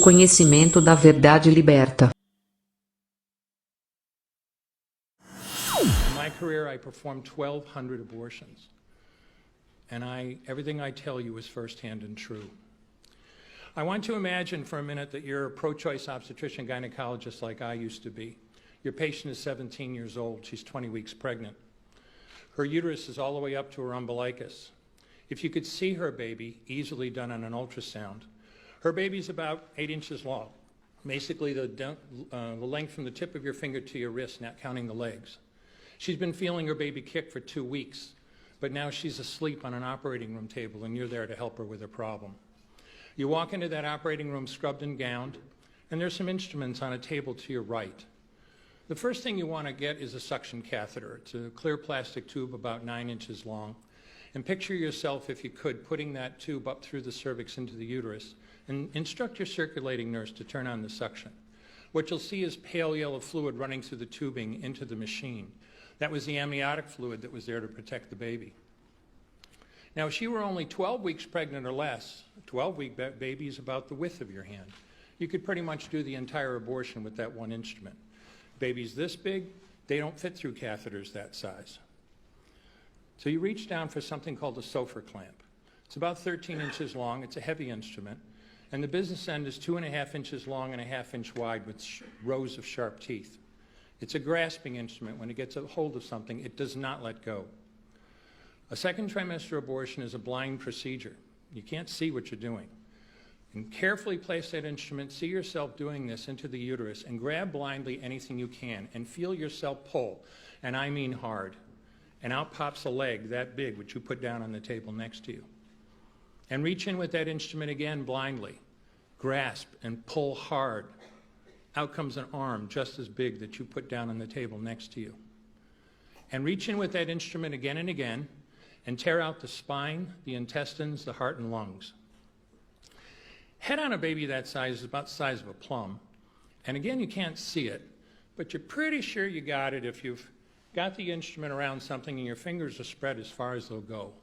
conhecimento da verdade liberta. In my career, I performed 1,200 abortions. And everything I tell you is firsthand and true. I want to imagine for a minute that you're a pro-choice obstetrician gynecologist like I used to be. Your patient is 17 years old. She's 20 weeks pregnant. Her uterus is all the way up to her umbilicus. If you could see her baby, easily done on an ultrasound, her baby's about 8 inches long, basically the length from the tip of your finger to your wrist, not counting the legs. She's been feeling her baby kick for 2 weeks, but now she's asleep on an operating room table and you're there to help her with her problem. You walk into that operating room scrubbed and gowned, and there's some instruments on a table to your right. The first thing you want to get is a suction catheter. It's a clear plastic tube about 9 inches long. And picture yourself, if you could, putting that tube up through the cervix into the uterus, and instruct your circulating nurse to turn on the suction. What you'll see is pale yellow fluid running through the tubing into the machine. That was the amniotic fluid that was there to protect the baby. Now, if she were only 12 weeks pregnant or less, a 12-week baby is about the width of your hand. You could pretty much do the entire abortion with that one instrument. Babies this big, they don't fit through catheters that size. So you reach down for something called a Sofer clamp. It's about 13 inches long. It's a heavy instrument. And the business end is 2.5 inches long and 1/2 inch wide with rows of sharp teeth. It's a grasping instrument. When it gets a hold of something, it does not let go. A second trimester abortion is a blind procedure. You can't see what you're doing. And carefully place that instrument, see yourself doing this into the uterus, and grab blindly anything you can, and feel yourself pull, and I mean hard. And out pops a leg that big, which you put down on the table next to you. And reach in with that instrument again blindly. Grasp and pull hard. Out comes an arm just as big that you put down on the table next to you. And reach in with that instrument again and again, and tear out the spine, the intestines, the heart, and lungs. Head on a baby that size is about the size of a plum. And again, you can't see it, but you're pretty sure you got it if you've got the instrument around something and your fingers are spread as far as they'll go.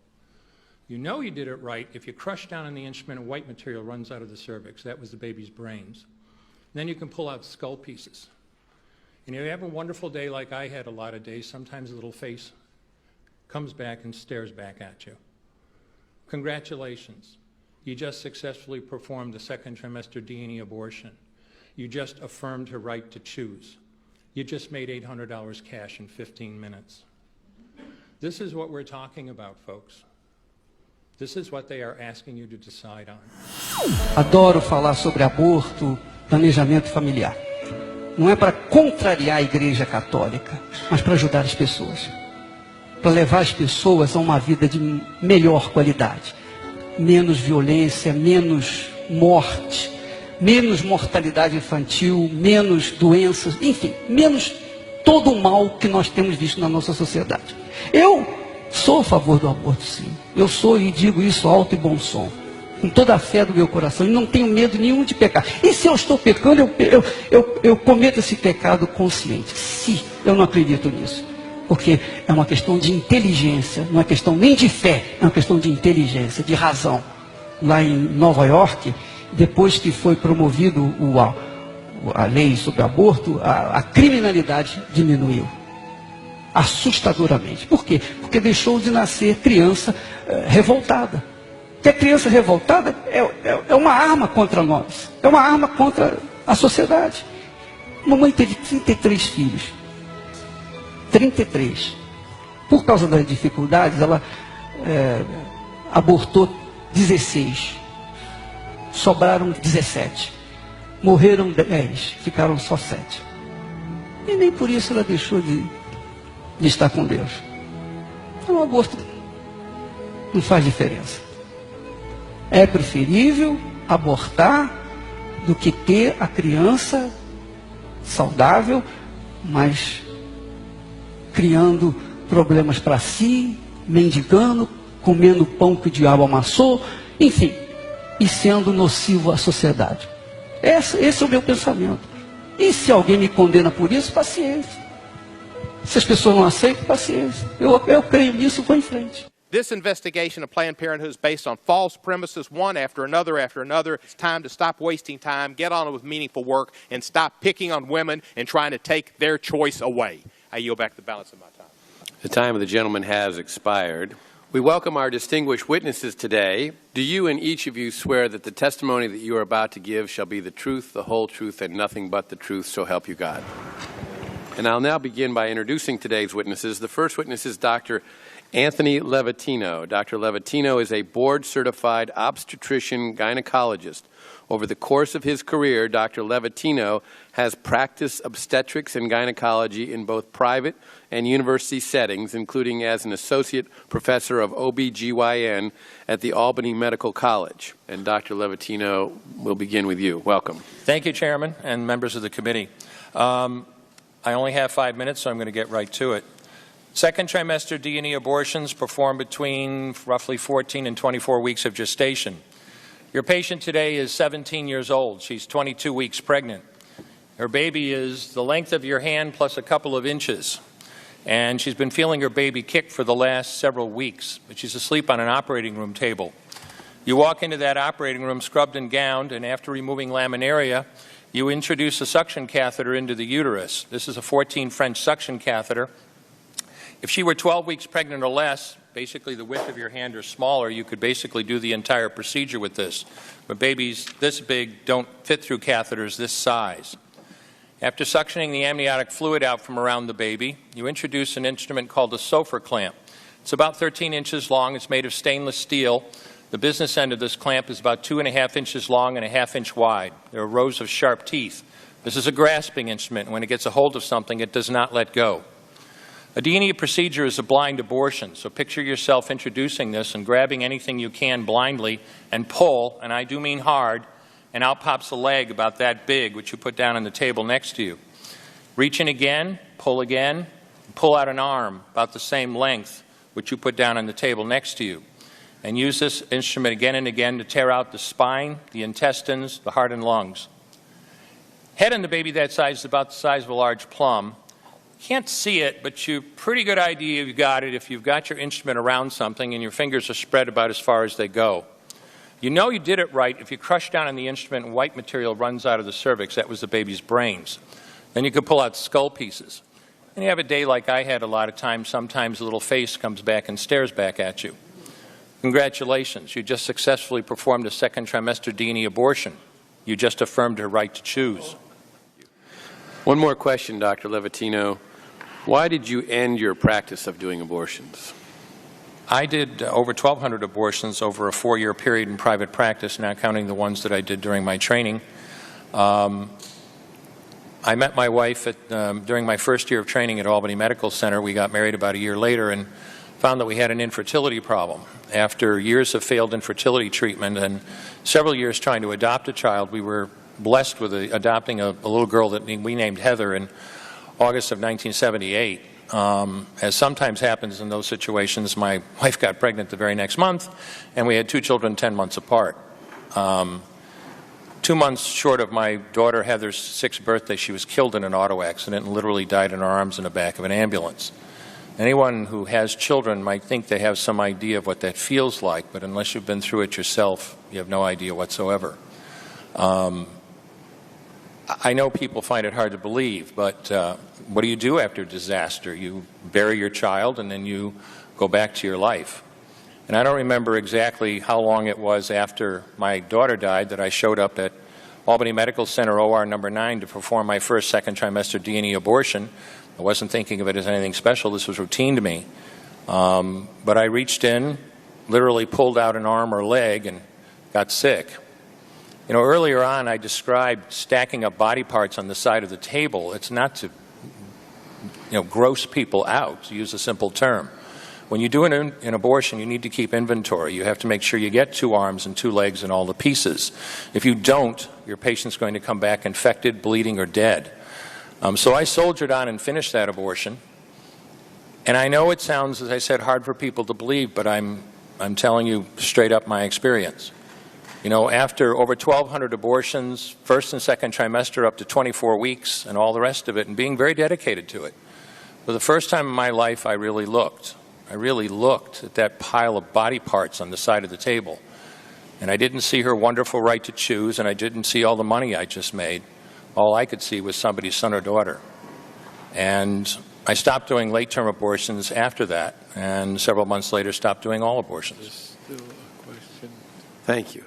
You know you did it right if you crush down on the instrument and white material runs out of the cervix. That was the baby's brains. And then you can pull out skull pieces. And if you have a wonderful day like I had a lot of days, sometimes a little face comes back and stares back at you. Congratulations. You just successfully performed a second trimester D&E abortion. You just affirmed her right to choose. You just made $800 cash in 15 minutes. This is what we're talking about, folks. This is what they are asking you to decide on. Adoro falar sobre aborto, planejamento familiar. Não é para contrariar a Igreja Católica, mas para ajudar as pessoas. Para levar as pessoas a uma vida de melhor qualidade. Menos violência, menos morte, menos mortalidade infantil, menos doenças, enfim, menos todo o mal que nós temos visto na nossa sociedade. Eu sou a favor do aborto, sim. Eu sou e digo isso alto e bom som. Com toda a fé do meu coração. E não tenho medo nenhum de pecar. E se eu estou pecando, eu cometo esse pecado consciente. Se eu não acredito nisso. Porque é uma questão de inteligência, não é questão nem de fé, é uma questão de inteligência, de razão. Lá em Nova York, depois que foi promovido a lei sobre aborto, a criminalidade diminuiu. Assustadoramente. Por quê? Porque deixou de nascer criança revoltada. Porque a criança revoltada é uma arma contra nós, é uma arma contra a sociedade. Mamãe teve 33 filhos. 33. Por causa das dificuldades, ela abortou 16. Sobraram 17. Morreram 10. Ficaram só 7. E nem por isso ela deixou de estar com Deus. Então, o aborto não faz diferença. É preferível abortar do que ter a criança saudável, mas criando problemas para si, mendigando, comendo pão que o diabo amassou, enfim, e sendo nocivo à sociedade. Esse é o meu pensamento. E se alguém me condena por isso, paciência. Se as pessoas não aceitam, paciência. Eu creio nisso, vou em frente. This investigation of Planned Parenthood is based on false premises, one after another after another. It's time to stop wasting time, get on with meaningful work, and stop picking on women and trying to take their choice away. I yield back the balance of my time. The time of the gentleman has expired. We welcome our distinguished witnesses today. Do you and each of you swear that the testimony that you are about to give shall be the truth, the whole truth, and nothing but the truth, so help you God? And I'll now begin by introducing today's witnesses. The first witness is Dr. Anthony Levatino. Dr. Levatino is a board-certified obstetrician gynecologist. Over the course of his career, Dr. Levatino has practiced obstetrics and gynecology in both private and university settings, including as an associate professor of OBGYN at the Albany Medical College. And Dr. Levatino, we'll begin with you. Welcome. Thank you, Chairman and members of the committee. I only have 5 minutes, so I'm going to get right to it. Second trimester D&E abortions performed between roughly 14 and 24 weeks of gestation. Your patient today is 17 years old. She's 22 weeks pregnant. Her baby is the length of your hand plus a couple of inches. And she's been feeling her baby kick for the last several weeks, but she's asleep on an operating room table. You walk into that operating room scrubbed and gowned, and after removing laminaria, you introduce a suction catheter into the uterus. This is a 14 French suction catheter. If she were 12 weeks pregnant or less, basically the width of your hand or smaller, you could basically do the entire procedure with this. But babies this big don't fit through catheters this size. After suctioning the amniotic fluid out from around the baby, you introduce an instrument called a Sofer clamp. It's about 13 inches long. It's made of stainless steel. The business end of this clamp is about 2.5 inches long and a ½ inch wide. There are rows of sharp teeth. This is a grasping instrument. When it gets a hold of something, it does not let go. A D&E procedure is a blind abortion, so picture yourself introducing this and grabbing anything you can blindly and pull, and I do mean hard, and out pops a leg about that big, which you put down on the table next to you. Reach in again, pull out an arm about the same length, which you put down on the table next to you. And use this instrument again and again to tear out the spine, the intestines, the heart and lungs. Head on the baby that size is about the size of a large plum. Can't see it, but you pretty good idea you've got it if you've got your instrument around something and your fingers are spread about as far as they go. You know you did it right if you crush down on the instrument and white material runs out of the cervix. That was the baby's brains. Then you could pull out skull pieces. And you have a day like I had a lot of times. Sometimes a little face comes back and stares back at you. Congratulations. You just successfully performed a second trimester D&E abortion. You just affirmed her right to choose. One more question, Dr. Levatino. Why did you end your practice of doing abortions? I did over 1,200 abortions over a 4-year period in private practice, not counting the ones that I did during my training. I met my wife during my first year of training at Albany Medical Center. We got married about a year later and found that we had an infertility problem. After years of failed infertility treatment and several years trying to adopt a child, we were blessed with adopting a little girl that we named Heather in August of 1978. As sometimes happens in those situations, my wife got pregnant the very next month, and we had 2 children 10 months apart. 2 months short of my daughter Heather's 6th birthday, she was killed in an auto accident and literally died in her arms in the back of an ambulance. Anyone who has children might think they have some idea of what that feels like, but unless you've been through it yourself, you have no idea whatsoever. I know people find it hard to believe, but what do you do after disaster? You bury your child and then you go back to your life. And I don't remember exactly how long it was after my daughter died that I showed up at Albany Medical Center OR number 9 to perform my first second trimester D&E abortion. I wasn't thinking of it as anything special. This was routine to me. But I reached in, literally pulled out an arm or leg and got sick. You know, earlier on I described stacking up body parts on the side of the table. It's not to, gross people out, to use a simple term. When you do an abortion, you need to keep inventory. You have to make sure you get 2 arms and 2 legs and all the pieces. If you don't, your patient's going to come back infected, bleeding, or dead. So I soldiered on and finished that abortion. And I know it sounds, as I said, hard for people to believe, but I'm telling you straight up my experience. You know, after over 1,200 abortions, first and second trimester up to 24 weeks and all the rest of it, and being very dedicated to it, for the first time in my life I really looked. I really looked at that pile of body parts on the side of the table. And I didn't see her wonderful right to choose, and I didn't see all the money I just made. All I could see was somebody's son or daughter. And I stopped doing late-term abortions after that, and several months later stopped doing all abortions. Thank you.